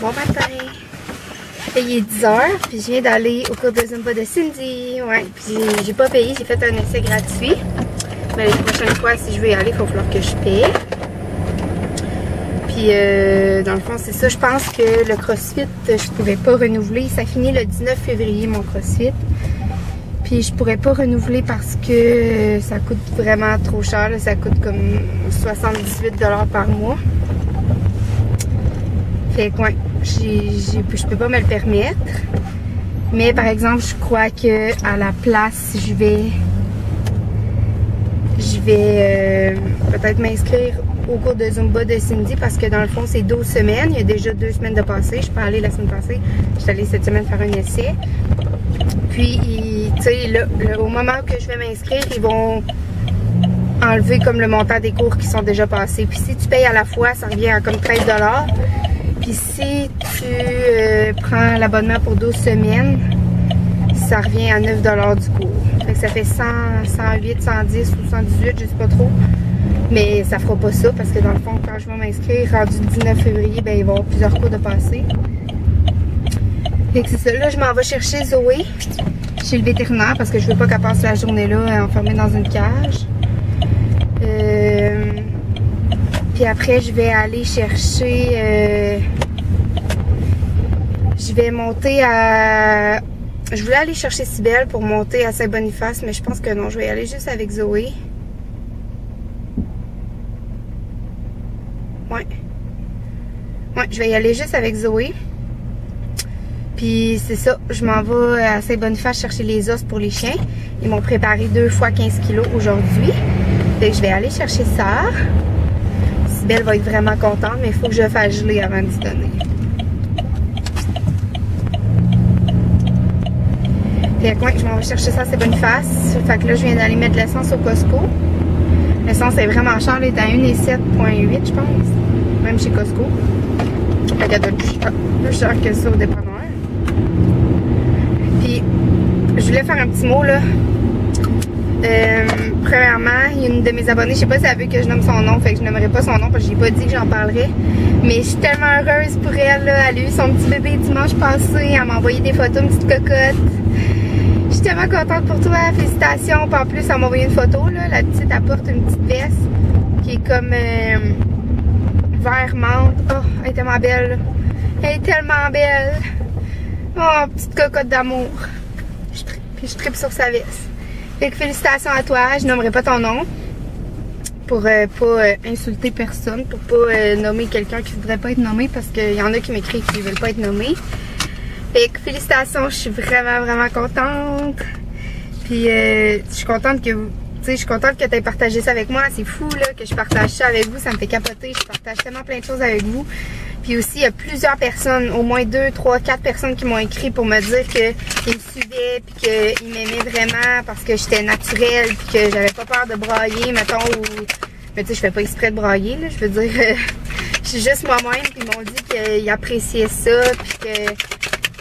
Bon matin! Et il est 10h, puis je viens d'aller au cours de Zumba de Cindy. Ouais, puis j'ai pas payé, j'ai fait un essai gratuit. Mais la prochaine fois, si je veux y aller, il va falloir que je paye. Puis dans le fond, c'est ça. Je pense que le CrossFit, je pourrais pas renouveler. Ça finit le 19 février, mon CrossFit. Puis je pourrais pas renouveler parce que ça coûte vraiment trop cher. Là. Ça coûte comme 78 $ par mois. Fait que ouais, je peux pas me le permettre. Mais par exemple, je crois que à la place, je vais peut-être m'inscrire au cours de Zumba de Cindy parce que dans le fond, c'est 12 semaines. Il y a déjà 2 semaines de passé. Je peux aller la semaine passée. Je suis allée cette semaine faire un essai. Puis, tu sais, au moment que je vais m'inscrire, ils vont enlever comme le montant des cours qui sont déjà passés. Puis si tu payes à la fois, ça revient à comme 13 $. Puis si tu prends l'abonnement pour 12 semaines, ça revient à 9 $ du cours. Fait que ça fait 100, 108, 110 ou 118, je sais pas trop. Mais ça fera pas ça parce que dans le fond, quand je vais m'inscrire, rendu le 19 février, ben, il va y avoir plusieurs cours de passer. Fait que c'est ça. Là, je m'en vais chercher Zoé chez le vétérinaire parce que je veux pas qu'elle passe la journée là enfermée dans une cage. Puis après, je vais aller chercher... je vais monter à... Je voulais aller chercher Cybelle pour monter à Saint-Boniface, mais je pense que non, je vais y aller juste avec Zoé. Ouais. Ouais, je vais y aller juste avec Zoé. Puis c'est ça, je m'en vais à Saint-Boniface chercher les os pour les chiens. Ils m'ont préparé 2 fois 15 kg aujourd'hui. Fait que je vais aller chercher ça. Cybelle va être vraiment contente, mais il faut que je fasse geler avant d'y donner. Fait que ouais, je m'en vais chercher ça à Saint-Boniface. Fait que là, je viens d'aller mettre l'essence au Costco. L'essence est vraiment chère, elle est à 1,7,8 je pense. Même chez Costco. Fait qu'elle doit être plus cher que ça au dépanneur. Puis, je voulais faire un petit mot là. Premièrement, il y a une de mes abonnées, je sais pas si elle veut que je nomme son nom, fait que je nommerai pas son nom parce que j'ai pas dit que j'en parlerais. Mais je suis tellement heureuse pour elle, là. Elle a eu son petit bébé dimanche passé, elle m'a envoyé des photos, une petite cocotte. Je suis tellement contente pour toi, félicitations. Puis en plus, elle m'a envoyé une photo, là. La petite apporte une petite veste qui est comme vert menthe. Oh, elle est tellement belle. Elle est tellement belle. Oh, petite cocotte d'amour. Puis je tripe sur sa veste. Fait que félicitations à toi, je nommerai pas ton nom pour pas insulter personne, pour pas nommer quelqu'un qui voudrait pas être nommé parce qu'il y en a qui m'écrivent qui veulent pas être nommés. Fait que félicitations, je suis vraiment vraiment contente. Puis je suis contente que je suis contente que tu aies partagé ça avec moi, c'est fou là que je partage ça avec vous, ça me fait capoter, je partage tellement plein de choses avec vous. Puis aussi, il y a plusieurs personnes, au moins 2, 3, 4 personnes qui m'ont écrit pour me dire qu'ils me suivaient, puis qu'ils m'aimaient vraiment parce que j'étais naturelle, puis que j'avais pas peur de brailler, mettons, ou... Mais tu sais, je fais pas exprès de brailler, là, je veux dire, je suis juste moi-même, puis ils m'ont dit qu'ils appréciaient ça, puis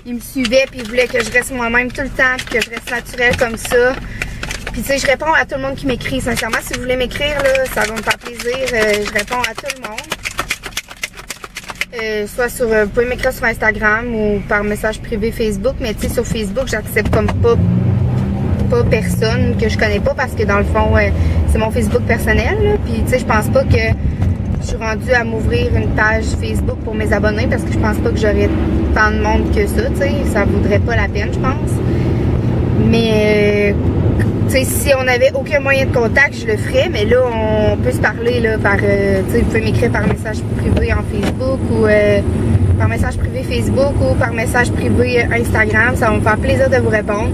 qu'ils me suivaient, puis ils voulaient que je reste moi-même tout le temps, puis que je reste naturelle comme ça. Puis tu sais, je réponds à tout le monde qui m'écrit, sincèrement, si vous voulez m'écrire, là, ça va me faire plaisir, je réponds à tout le monde. Soit sur, vous pouvez m'écrire sur Instagram ou par message privé Facebook, mais tu sais, sur Facebook, j'accepte comme pas personne que je connais pas parce que dans le fond, c'est mon Facebook personnel, là. Puis tu sais, je pense pas que je suis rendue à m'ouvrir une page Facebook pour mes abonnés parce que je pense pas que j'aurais tant de monde que ça, tu sais, ça vaudrait pas la peine, je pense. Mais tu sais, si on n'avait aucun moyen de contact, je le ferais, mais là, on peut se parler là, par, tu sais, vous pouvez m'écrire par message privé en Facebook ou par message privé Facebook ou par message privé Instagram, ça va me faire plaisir de vous répondre.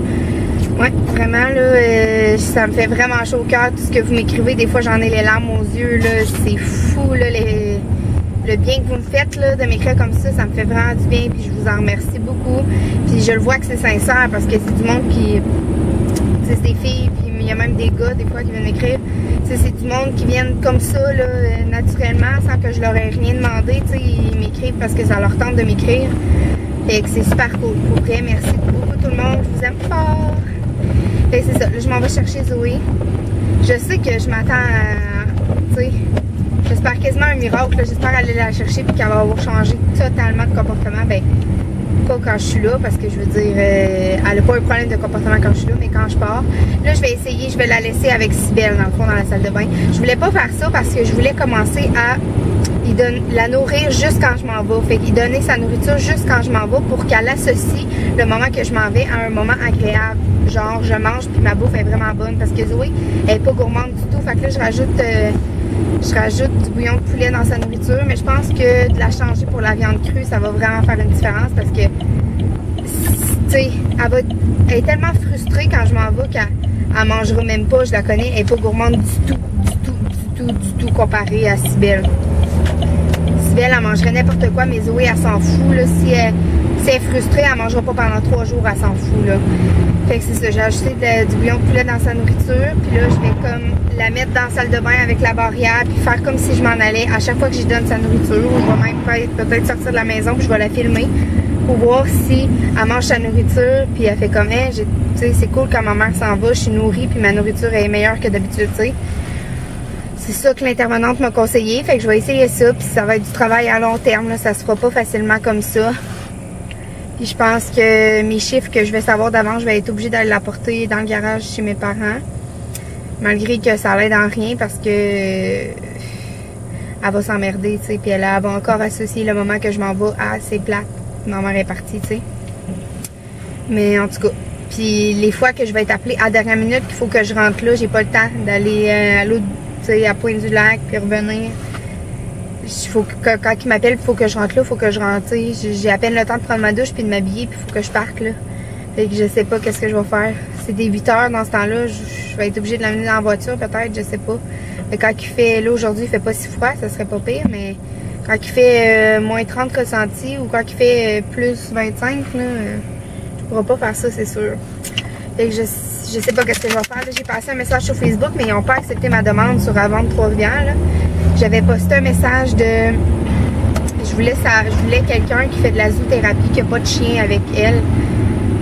Ouais, vraiment, là, ça me fait vraiment chaud au cœur, tout ce que vous m'écrivez, des fois j'en ai les larmes aux yeux, là, c'est fou, là, le bien que vous me faites, là, de m'écrire comme ça me fait vraiment du bien, puis je vous en remercie beaucoup, puis je le vois que c'est sincère, parce que c'est du monde qui... c'est des filles, puis il y a même des gars des fois qui viennent m'écrire. C'est du monde qui viennent comme ça, là, naturellement, sans que je leur ai rien demandé. Ils m'écrivent parce que ça leur tente de m'écrire. Fait que c'est super cool. Pour vrai, merci beaucoup tout le monde. Je vous aime fort. Fait que c'est ça. Là, je m'en vais chercher Zoé. Je sais que je m'attends à... Tu sais, j'espère quasiment un miracle. J'espère aller la chercher puis qu'elle va avoir changé totalement de comportement. Ben, pas quand je suis là, parce que je veux dire, elle n'a pas un problème de comportement quand je suis là, mais quand je pars, là, je vais essayer, je vais la laisser avec Cybèle, dans le fond, dans la salle de bain. Je voulais pas faire ça parce que je voulais commencer à la nourrir juste quand je m'en vais. Fait qu'il donnait sa nourriture juste quand je m'en vais pour qu'elle associe le moment que je m'en vais à un moment agréable. Genre, je mange puis ma bouffe est vraiment bonne parce que Zoé, elle est pas gourmande du tout. Fait que là, je rajoute du bouillon de poulet dans sa nourriture, mais je pense que de la changer pour la viande crue, ça va vraiment faire une différence parce que, tu sais, elle est tellement frustrée quand je m'en vais qu'elle mangera même pas, je la connais, elle est pas gourmande du tout comparée à Cybèle. Cybèle, elle mangerait n'importe quoi, mais Zoé, elle s'en fout, là. Si elle est frustrée, elle mangera pas pendant 3 jours, elle s'en fout, là. Fait que c'est ça, j'ai ajouté du bouillon de poulet dans sa nourriture, puis là, je vais comme la mettre dans la salle de bain avec la barrière, puis faire comme si je m'en allais. À chaque fois que je donne sa nourriture, je vais même peut-être sortir de la maison, puis je vais la filmer pour voir si elle mange sa nourriture, puis elle fait comme, hey, tu sais, c'est cool quand ma mère s'en va, je suis nourrie, puis ma nourriture est meilleure que d'habitude, tu sais. C'est ça que l'intervenante m'a conseillé, fait que je vais essayer ça, puis ça va être du travail à long terme, là, ça se fera pas facilement comme ça. Puis je pense que mes chiffres que je vais savoir d'avance, je vais être obligée d'aller l'apporter dans le garage chez mes parents. Malgré que ça l'aide en rien parce que elle va s'emmerder, tu sais, puis elle va encore associer le moment que je m'en vais à ses plates. Ma mère est partie, tu sais. Mais en tout cas, puis les fois que je vais être appelée à la dernière minute, qu'il faut que je rentre là, j'ai pas le temps d'aller à l'autre, tu sais, à Pointe-du-Lac, puis revenir. Faut que, quand il m'appelle, il faut que je rentre là, il faut que je rentre, tu sais. J'ai à peine le temps de prendre ma douche puis de m'habiller, puis il faut que je parte là. Fait que je sais pas qu'est-ce que je vais faire. C'est des 8 heures dans ce temps-là, je vais être obligée de l'amener dans la voiture peut-être, je sais pas. Mais quand il fait, là aujourd'hui, il fait pas si froid, ça serait pas pire, mais quand il fait moins 30 ressentis ou quand il fait plus 25, là, je pourrai pas faire ça, c'est sûr. Fait que je sais pas qu'est-ce que je vais faire. J'ai passé un message sur Facebook, mais ils ont pas accepté ma demande sur Avant de Trois-Rivières. J'avais posté un message de... Je voulais quelqu'un qui fait de la zoothérapie, qui n'a pas de chien avec elle,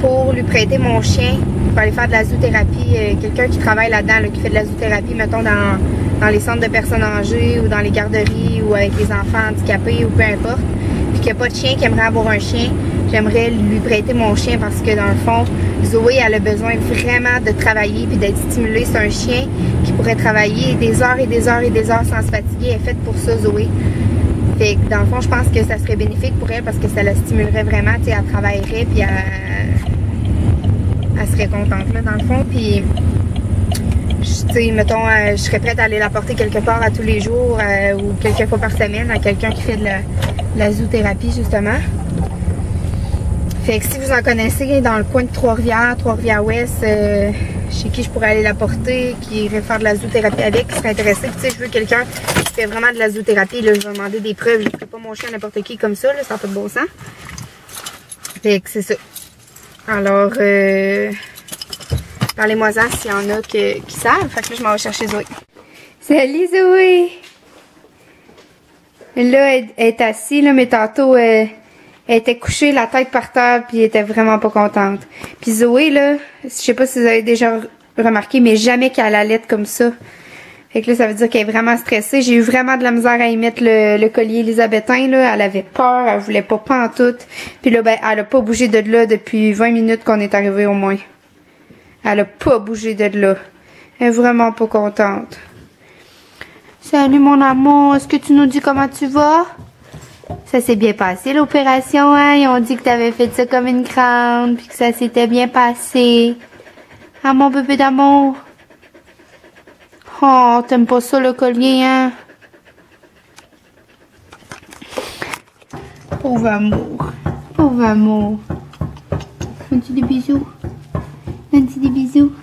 pour lui prêter mon chien, pour aller faire de la zoothérapie. Quelqu'un qui travaille là-dedans, là, qui fait de la zoothérapie, mettons, dans les centres de personnes âgées ou dans les garderies ou avec les enfants handicapés ou peu importe. Puis qui n'a pas de chien, qui aimerait avoir un chien. J'aimerais lui prêter mon chien parce que dans le fond, Zoé, elle a besoin vraiment de travailler puis d'être stimulée. C'est un chien qui pourrait travailler des heures et des heures et des heures sans se fatiguer. Elle est faite pour ça, Zoé. Fait que dans le fond, je pense que ça serait bénéfique pour elle parce que ça la stimulerait vraiment. Tu sais, elle travaillerait puis elle serait contente là, dans le fond. Puis, tu sais, mettons, je serais prête à aller la porter quelque part à tous les jours ou quelques fois par semaine à quelqu'un qui fait de la zoothérapie, justement. Fait que si vous en connaissez dans le coin de Trois-Rivières, Trois-Rivières-Ouest, chez qui je pourrais aller la porter, qui irait faire de la zoothérapie avec, qui serait intéressé. Puis, tu sais, je veux quelqu'un qui fait vraiment de la zoothérapie. Là, je vais demander des preuves. Je ne ferai pas mon chien à n'importe qui comme ça, là, ça n'a pas de bon sens. Fait que c'est ça. Alors, parlez-moi-en s'il y en a qui savent. Fait que là, je m'en vais chercher Zoé. Salut Zoé! Là, elle est assise, là, mais tantôt, elle était couchée, la tête par terre, puis elle était vraiment pas contente. Puis Zoé, là, je sais pas si vous avez déjà remarqué, mais jamais qu'elle allait comme ça. Fait que là, ça veut dire qu'elle est vraiment stressée. J'ai eu vraiment de la misère à y mettre le collier élisabétain, là. Elle avait peur, elle voulait pas pantoute. Puis là, ben, elle a pas bougé de là depuis 20 minutes qu'on est arrivé au moins. Elle a pas bougé de là. Elle est vraiment pas contente. Salut mon amour, est-ce que tu nous dis comment tu vas? Ça s'est bien passé l'opération, hein? Ils ont dit que t'avais fait ça comme une grande, puis que ça s'était bien passé. Ah mon bébé d'amour. Oh, t'aimes pas ça le collier, hein? Pauvre amour. Pauvre amour. Fais-tu des bisous? Fais-tu des bisous?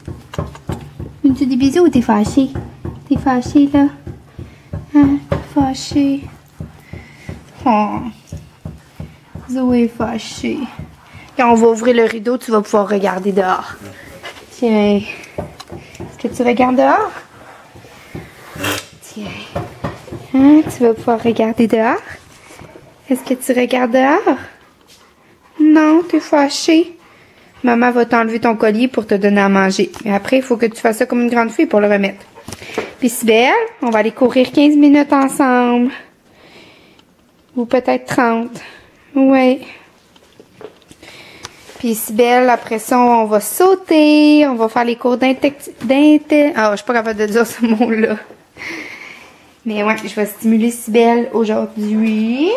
Fais-tu des bisous ou t'es fâché? T'es fâché, là? Hein? T'es fâché? Oh. Zoé est fâchée. Et on va ouvrir le rideau, tu vas pouvoir regarder dehors. Tiens. Est-ce que tu regardes dehors? Tiens. Hein? Tu vas pouvoir regarder dehors? Est-ce que tu regardes dehors? Non, t'es fâchée. Maman va t'enlever ton collier pour te donner à manger. Mais après, il faut que tu fasses ça comme une grande fille pour le remettre. Puis Sibelle, on va aller courir 15 minutes ensemble. Ou peut-être 30. Ouais. Puis Sibelle, après ça, on va sauter. On va faire les cours Ah, je suis pas capable de dire ce mot-là. Mais ouais, je vais stimuler Sibelle aujourd'hui.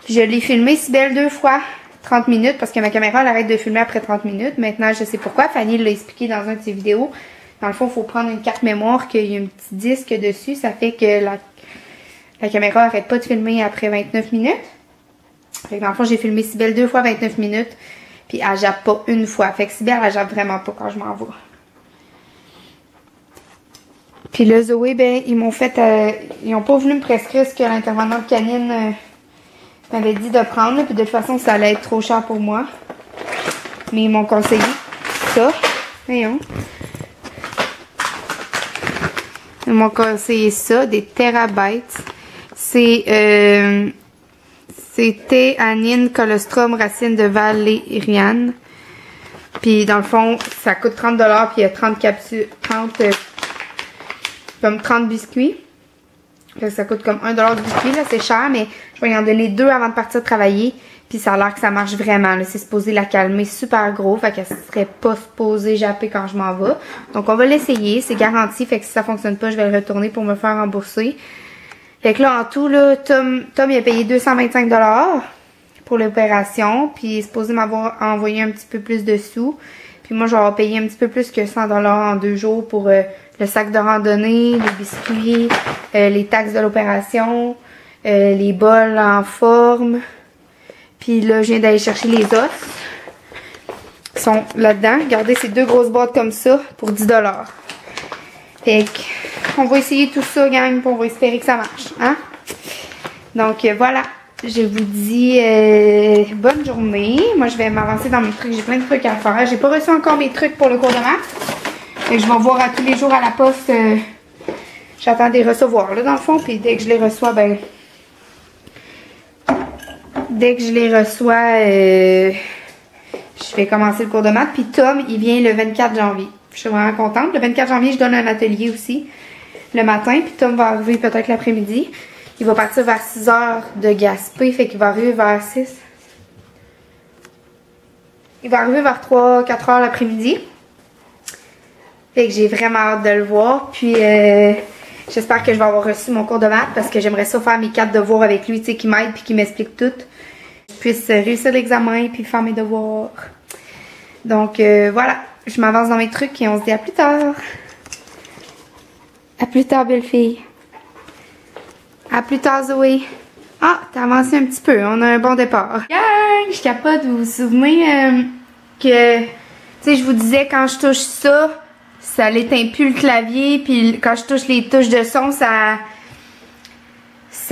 Puis je l'ai filmé Sibelle 2 fois 30 minutes parce que ma caméra elle arrête de filmer après 30 minutes. Maintenant, je sais pourquoi. Fanny l'a expliqué dans une de ses vidéos. Dans le fond, il faut prendre une carte mémoire qu'il y a un petit disque dessus. Ça fait que la caméra arrête pas de filmer après 29 minutes. Fait que dans le fond, j'ai filmé Sibelle 2 fois 29 minutes. Puis elle jappe pas une fois. Fait que Sibelle, elle jappe vraiment pas quand je m'en vais. Puis là, Zoé, ben, ils m'ont fait... ils ont pas voulu me prescrire ce que l'intervenante canine m'avait dit de prendre. Là, puis de toute façon, ça allait être trop cher pour moi. Mais ils m'ont conseillé ça. Voyons. Ils m'ont conseillé ça, des Terabytes. C'est théanine, colostrum, racine de valériane. Puis dans le fond, ça coûte 30$, puis il y a 30 capsules, 30 biscuits. Fait que ça coûte comme 1$ de biscuit, là, c'est cher, mais je vais y en donner 2 avant de partir travailler. Puis ça a l'air que ça marche vraiment, là. C'est supposé la calmer super gros, fait qu'elle serait pas supposée japper quand je m'en vais. Donc on va l'essayer, c'est garanti, fait que si ça fonctionne pas, je vais le retourner pour me faire rembourser. Fait que là, en tout, là, Tom il a payé 225$ pour l'opération, puis il est supposé m'avoir envoyé un petit peu plus de sous. Puis moi, je vais avoir payé un petit peu plus que 100$ en 2 jours pour le sac de randonnée, les biscuits, les taxes de l'opération, les bols en forme. Puis là, je viens d'aller chercher les os. Ils sont là-dedans. Regardez, ces 2 grosses boîtes comme ça pour 10$. Fait qu'on va essayer tout ça, gang, puis on va espérer que ça marche. Hein? Donc, voilà. Je vous dis bonne journée. Moi, je vais m'avancer dans mes trucs. J'ai plein de trucs à faire. J'ai pas reçu encore mes trucs pour le cours de maths. Fait que je vais voir à tous les jours à la poste. J'attends des recevoir, là, dans le fond. Puis dès que je les reçois, ben... Dès que je les reçois, je vais commencer le cours de maths. Puis Tom, il vient le 24 janvier. Je suis vraiment contente. Le 24 janvier, je donne un atelier aussi le matin. Puis Tom va arriver peut-être l'après-midi. Il va partir vers 6h de Gaspé. Fait qu'il va arriver vers 6. Il va arriver vers 3-4h l'après-midi. Fait que j'ai vraiment hâte de le voir. Puis j'espère que je vais avoir reçu mon cours de maths parce que j'aimerais ça faire mes 4 devoirs avec lui, tu sais, qui m'aide puis qui m'explique tout. Je puisse réussir l'examen puis faire mes devoirs. Donc voilà, je m'avance dans mes trucs et on se dit à plus tard. À plus tard, belle fille. À plus tard, Zoé. Ah, t'as avancé un petit peu, on a un bon départ. Gang, je capote, vous vous souvenez que, tu sais, je vous disais quand je touche ça, ça l'éteint plus le clavier, puis quand je touche les touches de son, ça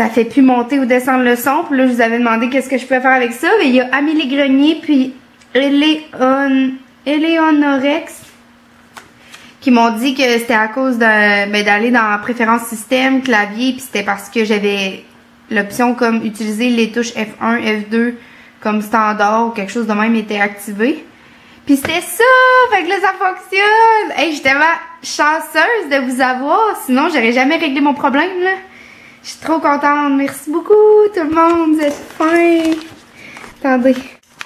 fait plus monter ou descendre le son. Puis là, je vous avais demandé qu'est-ce que je peux faire avec ça. Mais il y a Amélie Grenier puis Eleonorex qui m'ont dit que c'était à cause d'aller dans préférences système, clavier, puis c'était parce que j'avais l'option comme utiliser les touches F1, F2 comme standard ou quelque chose de même était activé. Puis c'était ça! Fait que là, ça fonctionne! Hey, j'étais vraiment chanceuse de vous avoir, sinon j'aurais jamais réglé mon problème, là. Je suis trop contente. Merci beaucoup, tout le monde. Vous êtes fins. Attendez.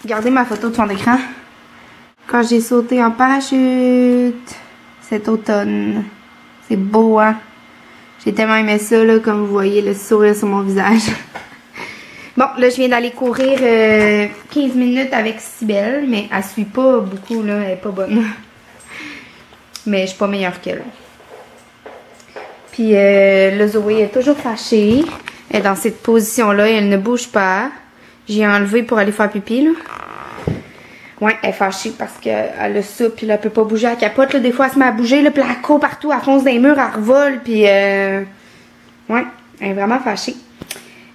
Regardez ma photo de fond d'écran. Quand j'ai sauté en parachute cet automne. C'est beau, hein? J'ai tellement aimé ça, là, comme vous voyez, le sourire sur mon visage. Bon, là, je viens d'aller courir 15 minutes avec Sibelle, mais elle suit pas beaucoup, là. Elle est pas bonne. Mais je suis pas meilleure qu'elle. Puis le Zoé est toujours fâchée. Elle est dans cette position-là et elle ne bouge pas. J'ai enlevé pour aller faire pipi, là. Ouais, elle est fâchée parce qu'elle a ça, puis là, elle peut pas bouger. Elle capote, là. Des fois, elle se met à bouger, là, puis elle court partout, elle fonce dans les murs, elle revole, puis ouais, elle est vraiment fâchée.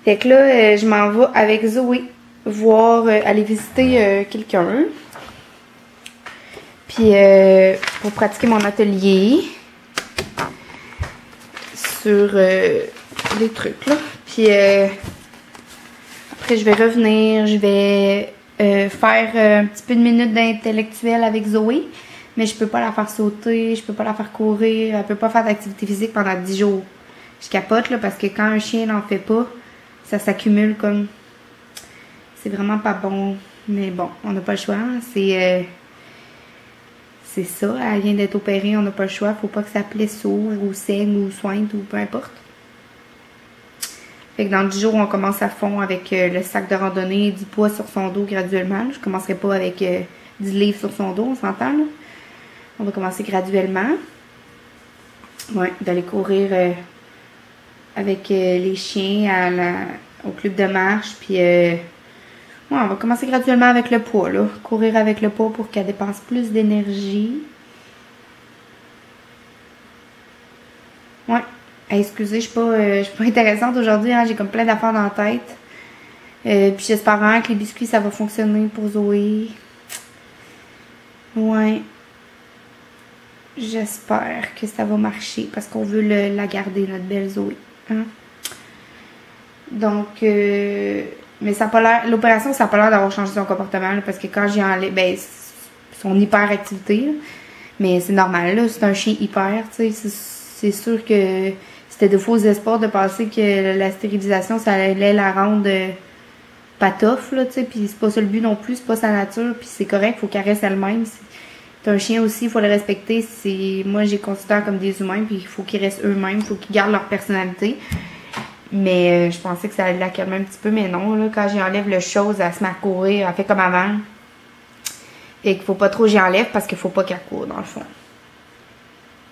Fait que là, je m'en vais avec Zoé voir, aller visiter quelqu'un. Puis pour pratiquer mon atelier sur les trucs, là. Puis après, je vais revenir, je vais faire un petit peu de minutes d'intellectuel avec Zoé. Mais je peux pas la faire sauter, je peux pas la faire courir, elle peut pas faire d'activité physique pendant 10 jours. Je capote là parce que quand un chien n'en fait pas, ça s'accumule comme... C'est vraiment pas bon. Mais bon, on n'a pas le choix. C'est ça, elle vient d'être opérée, on n'a pas le choix. Faut pas que ça blessure ou saigne ou soigne ou peu importe. Fait que dans 10 jours, on commence à fond avec le sac de randonnée, 10 poids sur son dos graduellement. Je commencerai pas avec 10 livres sur son dos, on s'entend là. On va commencer graduellement. Ouais, d'aller courir avec les chiens au club de marche. Puis, ouais, on va commencer graduellement avec le poids, là. Courir avec le poids pour qu'elle dépense plus d'énergie. Ouais. Hey, excusez, je suis pas intéressante aujourd'hui, hein. J'ai comme plein d'affaires dans la tête. Puis j'espère vraiment que les biscuits, ça va fonctionner pour Zoé. Ouais. J'espère que ça va marcher parce qu'on veut la garder, notre belle Zoé. Hein? Donc, mais ça a pas l'air, l'opération, ça n'a pas l'air d'avoir changé son comportement là, parce que quand j'y enlève, ben, son hyperactivité, là, mais c'est normal, là, c'est un chien hyper, tu sais, c'est sûr que c'était de faux espoirs de penser que la stérilisation, ça allait la rendre patoff, là, tu sais, puis c'est pas ça le but non plus, c'est pas sa nature, puis c'est correct, faut qu'elle reste elle-même. C'est un chien aussi, il faut le respecter. Moi, je les considère comme des humains, puis il faut qu'ils restent eux-mêmes, il faut qu'ils gardent leur personnalité. Mais je pensais que ça allait la calmer un petit peu, mais non, là, quand j'enlève le chose, elle se met à courir, elle fait comme avant. Et qu'il faut pas trop j'y enlève parce qu'il faut pas qu'elle court, dans le fond.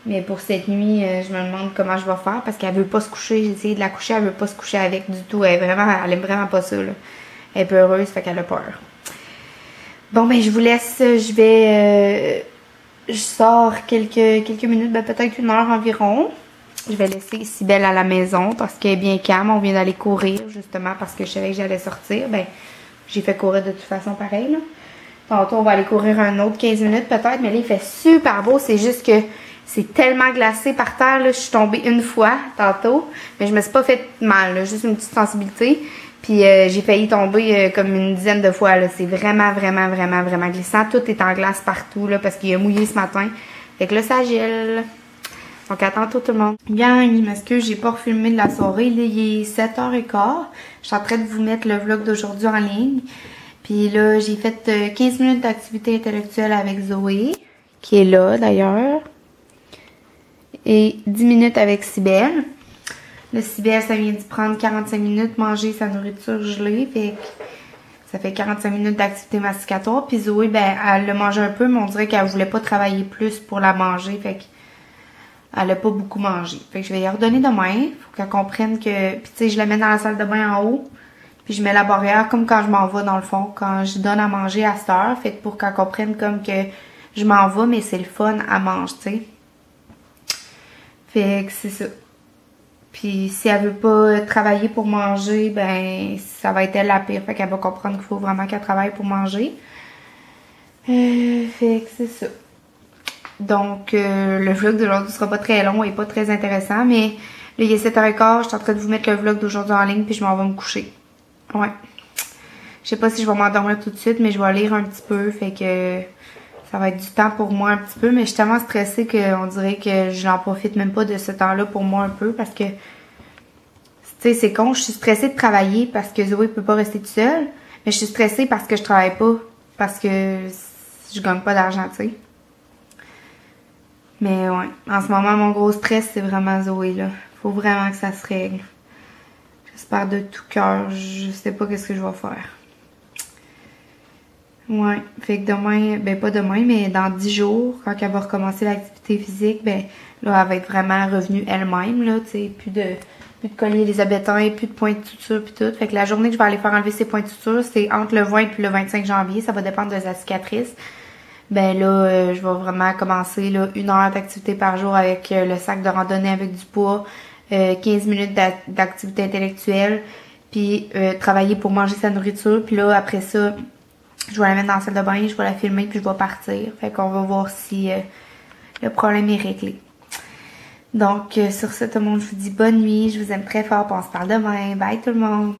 Mais pour cette nuit, je me demande comment je vais faire parce qu'elle veut pas se coucher. J'ai essayé de la coucher, elle veut pas se coucher avec du tout. Elle aime vraiment pas ça, là. Elle est peu heureuse, fait qu'elle a peur. Bon, ben, je vous laisse. Je sors quelques minutes, ben, peut-être 1 heure environ. Je vais laisser Cybelle à la maison parce qu'elle est bien calme. On vient d'aller courir, justement, parce que je savais que j'allais sortir. Ben, j'ai fait courir de toute façon pareil, là. Tantôt, on va aller courir un autre 15 minutes peut-être, mais là, il fait super beau. C'est juste que c'est tellement glacé par terre, là. Je suis tombée une fois tantôt, mais je me suis pas fait mal, là. Juste une petite sensibilité. Puis j'ai failli tomber comme une dizaine de fois, là. C'est vraiment, vraiment, vraiment, vraiment glissant. Tout est en glace partout, là, parce qu'il a mouillé ce matin. Fait que là, ça gèle. Donc, à tantôt tout le monde. Bien, je m'excuse, j'ai pas refilmé de la soirée. Là, il est 7h15. Je suis en train de vous mettre le vlog d'aujourd'hui en ligne. Puis là, j'ai fait 15 minutes d'activité intellectuelle avec Zoé, qui est là d'ailleurs. Et 10 minutes avec Cybelle. Le Cybelle, ça vient d'y prendre 45 minutes manger sa nourriture gelée. Fait que ça fait 45 minutes d'activité masticatoire. Puis Zoé, ben, elle l'a mangé un peu, mais on dirait qu'elle voulait pas travailler plus pour la manger. Fait que elle a pas beaucoup mangé. Fait que je vais y redonner demain. Faut qu'elle comprenne que... Puis tu sais, je la mets dans la salle de bain en haut. Puis je mets la barrière comme quand je m'en vais dans le fond. Quand je donne à manger à cette heure. Fait que pour qu'elle comprenne comme que je m'en vais, mais c'est le fun à manger, tu sais. Fait que c'est ça. Puis si elle veut pas travailler pour manger, ben ça va être elle la pire. Fait qu'elle va comprendre qu'il faut vraiment qu'elle travaille pour manger. Fait que c'est ça. Donc le vlog d'aujourd'hui sera pas très long et pas très intéressant. Mais là il est 7h15, je suis en train de vous mettre le vlog d'aujourd'hui en ligne puis je m'en vais me coucher. Ouais. Je sais pas si je vais m'endormir tout de suite, mais je vais lire un petit peu. Fait que ça va être du temps pour moi un petit peu. Mais je suis tellement stressée qu'on dirait que je n'en profite même pas de ce temps-là pour moi un peu. Parce que, tu sais, c'est con. Je suis stressée de travailler parce que Zoé peut pas rester toute seule. Mais je suis stressée parce que je travaille pas. Parce que je gagne pas d'argent, tu sais. Mais ouais. En ce moment, mon gros stress, c'est vraiment Zoé, là. Faut vraiment que ça se règle. J'espère de tout cœur. Je sais pas qu'est-ce que je vais faire. Ouais, fait que demain, ben pas demain, mais dans 10 jours, quand elle va recommencer l'activité physique, ben là, elle va être vraiment revenue elle-même, là, tu sais, plus de collier les abétins, plus de points de suture, puis tout. Fait que la journée que je vais aller faire enlever ces points de suture, c'est entre le 20 et le 25 janvier, ça va dépendre de sa cicatrice. Ben là, je vais vraiment commencer, là, 1 heure d'activité par jour avec le sac de randonnée avec du poids, 15 minutes d'activité intellectuelle, puis travailler pour manger sa nourriture, puis là, après ça, je vais la mettre dans la salle de bain, je vais la filmer puis je vais partir. Fait qu'on va voir si le problème est réglé. Donc, sur ce, tout le monde, je vous dis bonne nuit. Je vous aime très fort. On se parle demain. Bye tout le monde.